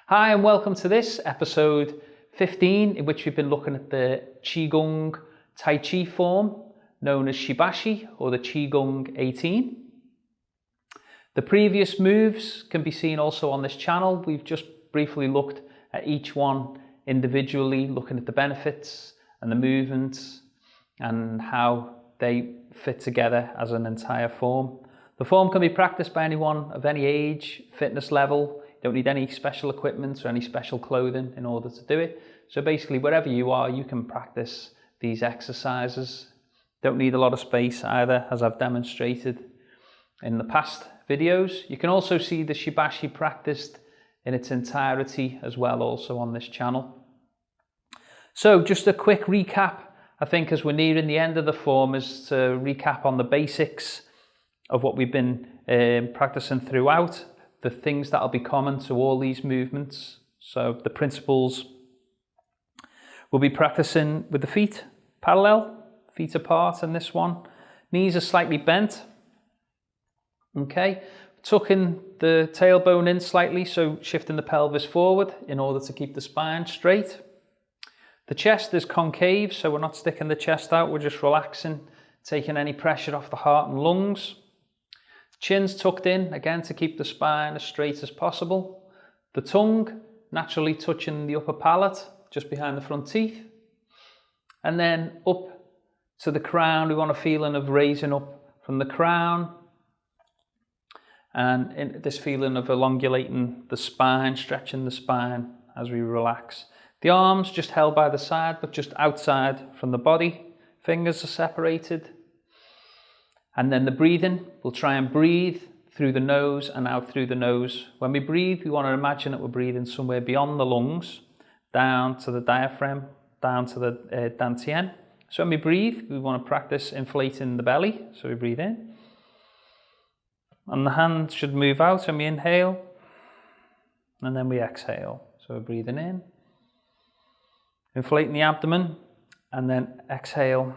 Hi and welcome to this episode 15, in which we've been looking at the Qigong Tai Chi form known as Shibashi or the Qigong 18. The previous moves can be seen also on this channel. We've just briefly looked at each one individually, looking at the benefits and the movements and how they fit together as an entire form. The form can be practiced by anyone of any age, fitness level. You don't need any special equipment or any special clothing in order to do it. So basically, wherever you are, you can practice these exercises. Don't need a lot of space either, as I've demonstrated in the past videos. You can also see the Shibashi practiced in its entirety as well, also on this channel. So just a quick recap, I think, as we're nearing the end of the form, is to recap on the basics of what we've been practicing throughout, the things that will be common to all these movements. So the principles we'll be practicing with the feet parallel, feet apart in this one. Knees are slightly bent. Okay, tucking the tailbone in slightly, so shifting the pelvis forward in order to keep the spine straight. The chest is concave, so we're not sticking the chest out, we're just relaxing, taking any pressure off the heart and lungs. Chin's tucked in, again, to keep the spine as straight as possible. The tongue naturally touching the upper palate, just behind the front teeth. And then up to the crown, we want a feeling of raising up from the crown. And in this feeling of elongating the spine, stretching the spine as we relax. The arms just held by the side, but just outside from the body. Fingers are separated. And then the breathing, we'll try and breathe through the nose and out through the nose. When we breathe, we want to imagine that we're breathing somewhere beyond the lungs, down to the diaphragm, down to the dantian. So when we breathe, we want to practice inflating the belly. So we breathe in. And the hands should move out when we inhale. And then we exhale. So we're breathing in. Inflating the abdomen. And then exhale.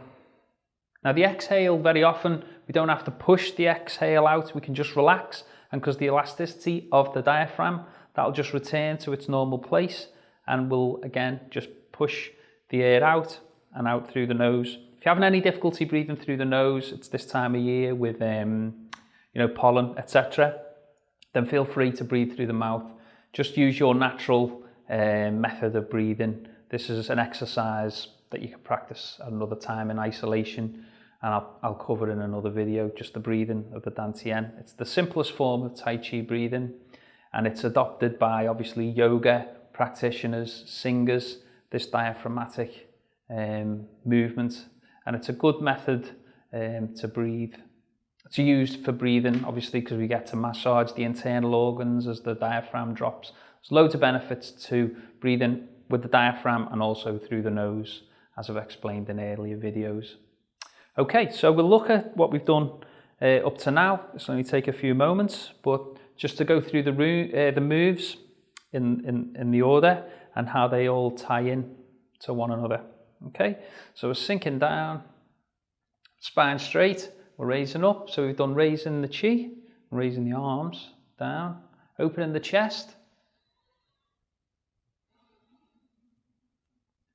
Now the exhale, very often, we don't have to push the exhale out, we can just relax, and because the elasticity of the diaphragm, that'll just return to its normal place, and we'll again just push the air out and out through the nose. If you're having any difficulty breathing through the nose, it's this time of year with pollen, etc., then feel free to breathe through the mouth. Just use your natural method of breathing. This is an exercise that you can practice at another time in isolation, and I'll cover in another video, just the breathing of the dantian. It's the simplest form of Tai Chi breathing, and it's adopted by obviously yoga practitioners, singers, this diaphragmatic movement, and it's a good method to breathe. It's used for breathing, obviously, because we get to massage the internal organs as the diaphragm drops. There's loads of benefits to breathing with the diaphragm and also through the nose, as I've explained in earlier videos. Okay, so we'll look at what we've done up to now. It's only take a few moments, but just to go through the moves in the order and how they all tie in to one another. Okay, so we're sinking down, spine straight, we're raising up. So we've done raising the chi, raising the arms down, opening the chest.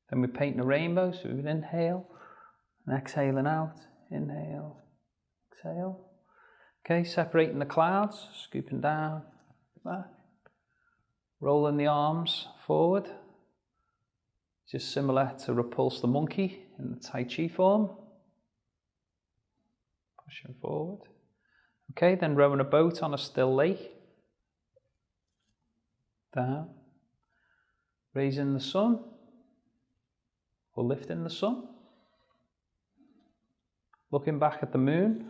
Then we're painting a rainbow, so we would inhale and exhaling out, inhale, exhale. Okay, separating the clouds, scooping down, back, rolling the arms forward, just similar to repulse the monkey in the Tai Chi form. Pushing forward. Okay, then rowing a boat on a still lake. Down, raising the sun. Or lifting the sun, looking back at the moon,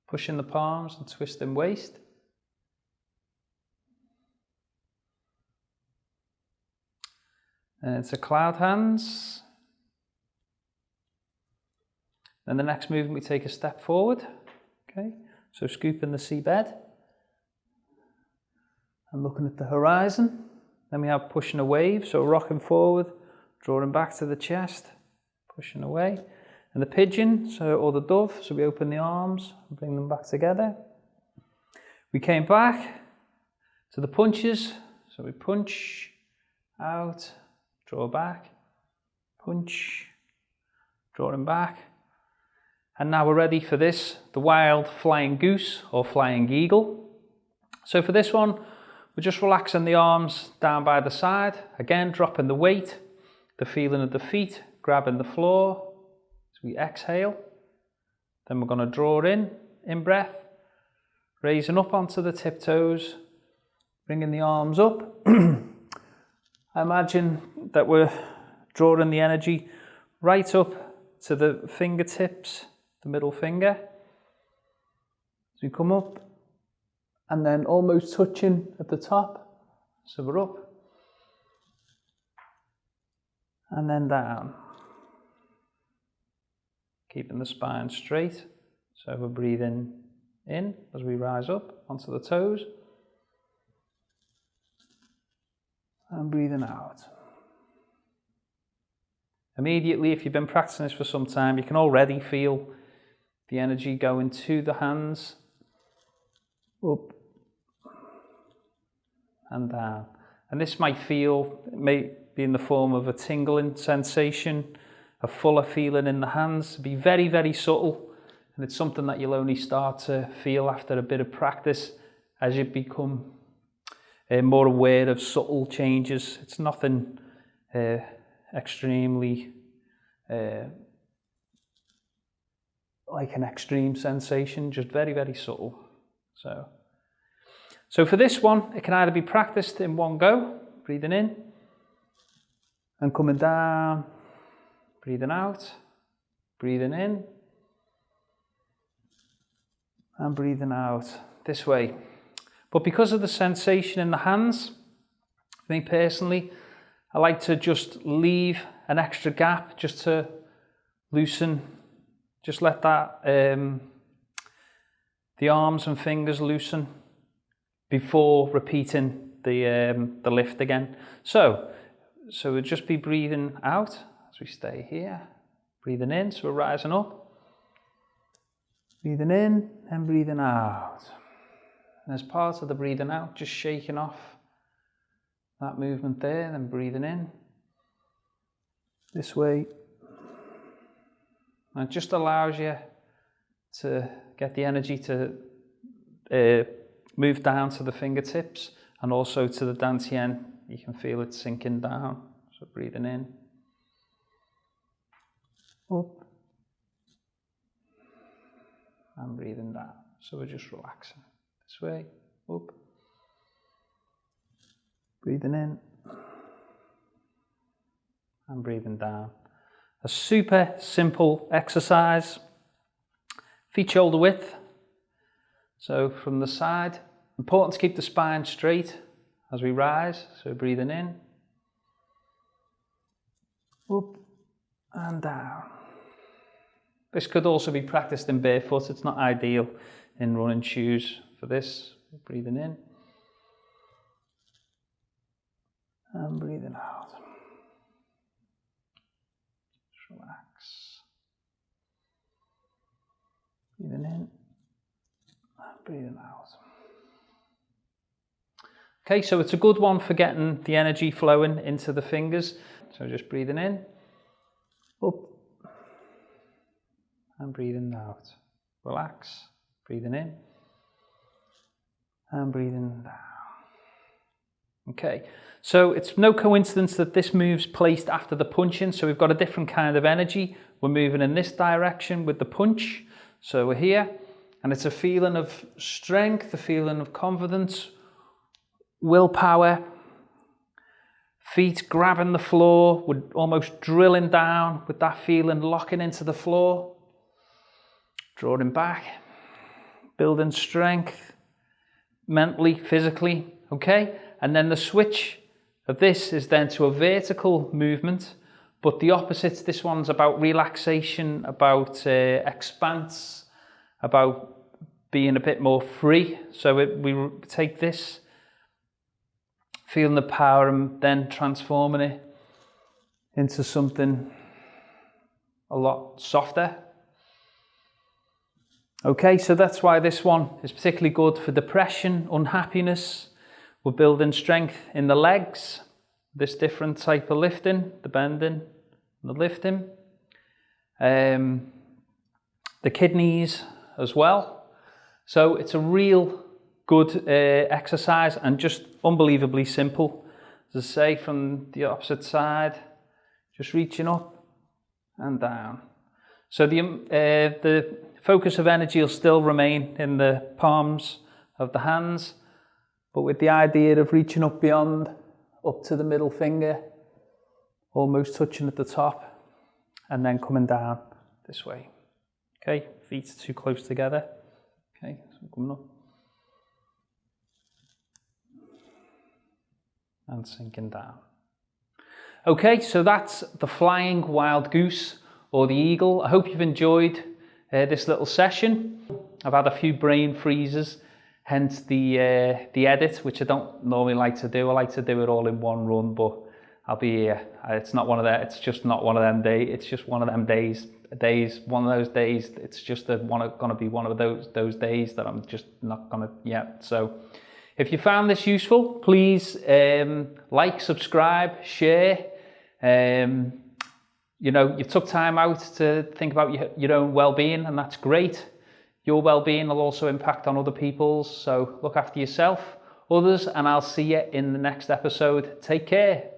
pushing the palms and twisting waist, and it's a cloud hands. Then the next movement we take a step forward, okay, so scooping the seabed. And looking at the horizon. Then we have pushing a wave, so rocking forward, drawing back to the chest, pushing away. and the pigeon, or the dove. So we open the arms and bring them back together. We came back to the punches. So we punch out, draw back, punch, draw them back. And now we're ready for this, the wild flying goose or flying eagle. So for this one, we're just relaxing the arms down by the side. Again, dropping the weight, the feeling of the feet, grabbing the floor. So we exhale. Then we're going to draw in breath, raising up onto the tiptoes, bringing the arms up. Imagine that we're drawing the energy right up to the fingertips, the middle finger. So we come up and then almost touching at the top. So we're up and then down. Keeping the spine straight. So we're breathing in as we rise up onto the toes. And breathing out. Immediately, if you've been practicing this for some time, you can already feel the energy going to the hands, up and down. And this may be in the form of a tingling sensation, a fuller feeling in the hands. Be very, very subtle. And it's something that you'll only start to feel after a bit of practice as you become more aware of subtle changes. It's nothing extremely like an extreme sensation, just very, very subtle. So for this one, it can either be practiced in one go, breathing in and coming down, breathing out, breathing in and breathing out this way. But because of the sensation in the hands, for me personally, I like to just leave an extra gap just to loosen, just let that the arms and fingers loosen before repeating the lift again. So we'll just be breathing out as we stay here, breathing in, so we're rising up, breathing in and breathing out. And as part of the breathing out, just shaking off that movement there, then breathing in this way. And it just allows you to get the energy to move down to the fingertips and also to the dantian. You can feel it sinking down. So breathing in, up, and breathing down. So we're just relaxing. This way, up, breathing in and breathing down. A super simple exercise. Feet shoulder width. So from the side, important to keep the spine straight as we rise. So breathing in, up and down. This could also be practiced in barefoot. It's not ideal in running shoes for this. Breathing in and breathing out. Just relax. Breathing in and breathing out. Okay, so it's a good one for getting the energy flowing into the fingers. So just breathing in, up, and breathing out. Relax, breathing in, and breathing down. Okay, so it's no coincidence that this move's placed after the punching, so we've got a different kind of energy. We're moving in this direction with the punch. So we're here, and it's a feeling of strength, a feeling of confidence, willpower, feet grabbing the floor, we're almost drilling down with that feeling, locking into the floor, drawing back, building strength, mentally, physically, okay? And then the switch of this is then to a vertical movement, but the opposite, this one's about relaxation, about expanse, about being a bit more free. So we take this, feeling the power and then transforming it into something a lot softer. Okay, so that's why this one is particularly good for depression, unhappiness. We're building strength in the legs, this different type of lifting, the bending and the lifting. The kidneys as well. So it's a real good exercise and just unbelievably simple. As I say, from the opposite side, just reaching up and down. So the focus of energy will still remain in the palms of the hands, but with the idea of reaching up beyond, up to the middle finger, almost touching at the top, and then coming down this way. Okay, feet too close together. Okay, so coming up. And sinking down. Okay, so that's the Flying Wild Goose or the Eagle. I hope you've enjoyed this little session. I've had a few brain freezes, hence the edit, which I don't normally like to do. I like to do it all in one run, but I'll be here. It's not one of that. It's just not one of them days. It's just one of them days. One of those days. It's just going to be one of those days that I'm just not going to yet. So, if you found this useful, please like, subscribe, share. You know, you took time out to think about your own well-being, and that's great. Your well-being will also impact on other people's. So look after yourself, others, and I'll see you in the next episode. Take care.